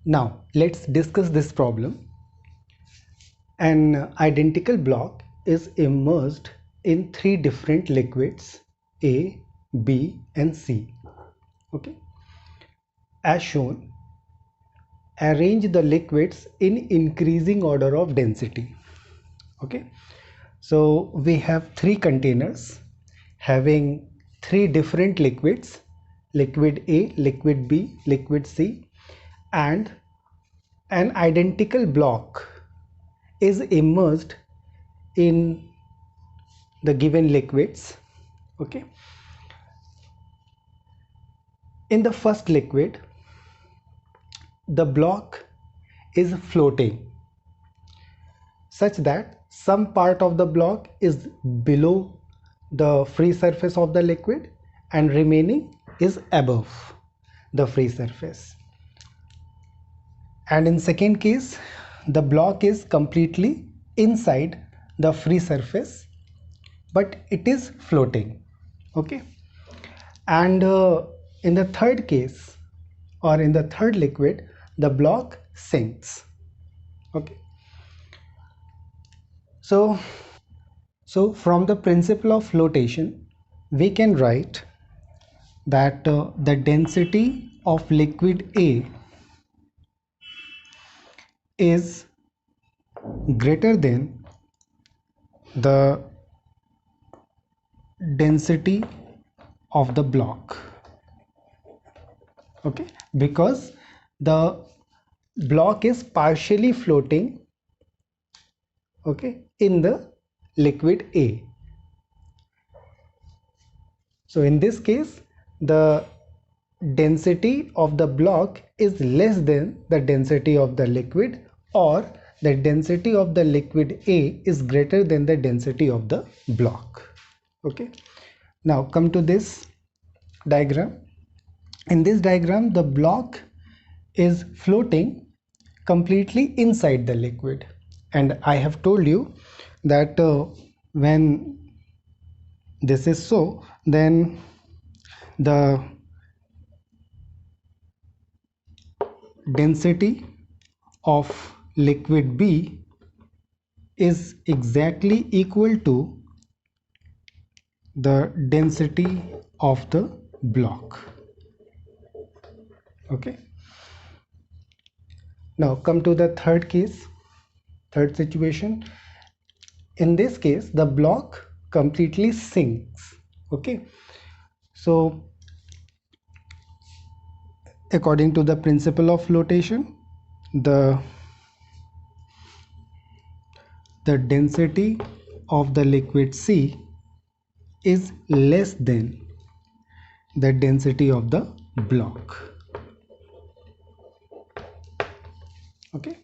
Now let's discuss this problem. An identical block is immersed in three different liquids A, B and C. Okay. As shown, arrange the liquids in increasing order of density. Okay. So we have three containers having three different liquids, liquid A, liquid B, liquid C, and an identical block is immersed in the given liquids. Okay. In the first liquid, the block is floating such that some part of the block is below the free surface of the liquid and remaining is above the free surface. And in second case, the block is completely inside the free surface, but it is floating. Okay. And in the third case, or in the third liquid, the block sinks. Okay. So from the principle of flotation, we can write that the density of liquid A is greater than the density of the block. Okay, because the block is partially floating, okay, in the liquid A. So in this case, the density of the block is less than the density of the liquid, or the density of the liquid A is greater than the density of the block. Okay. Now come to this diagram. In this diagram, the block is floating completely inside the liquid, and I have told you that when this is so, then the density of liquid B is exactly equal to the density of the block. Okay. Now come to the third case, third situation. In this case, the block completely sinks. Okay. So according to the principle of flotation, the density of the liquid C is less than the density of the block. Okay.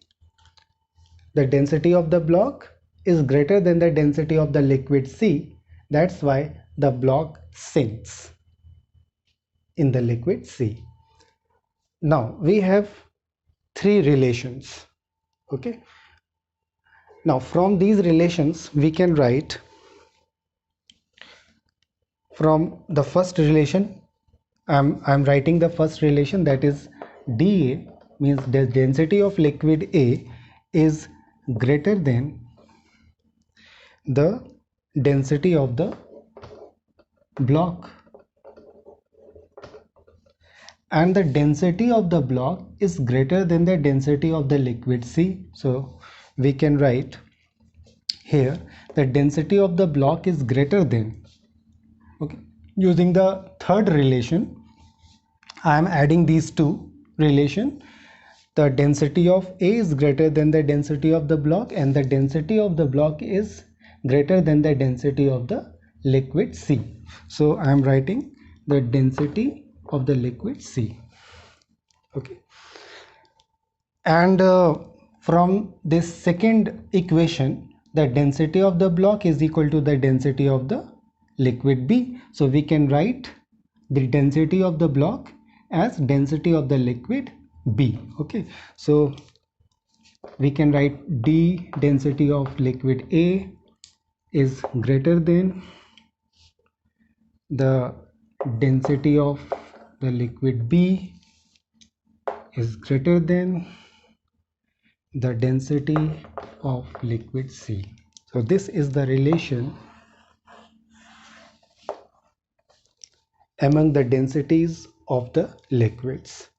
The density of the block is greater than the density of the liquid C. That's why the block sinks in the liquid C. Now we have three relations. Okay. Now from these relations we can write, from the first relation, I'm writing the first relation, that is dA, means the density of liquid A is greater than the density of the block, and the density of the block is greater than the density of the liquid C. So we can write here the density of the block is greater than, okay, using the third relation I am adding these two relation. The density of A is greater than the density of the block, and the density of the block is greater than the density of the liquid C. So I am writing the density of the liquid C. Okay. And from this second equation, the density of the block is equal to the density of the liquid B. So we can write the density of the block as density of the liquid B. Okay. So we can write D density of liquid A is greater than the density of the liquid B is greater than the density of liquid C. So this is the relation among the densities of the liquids.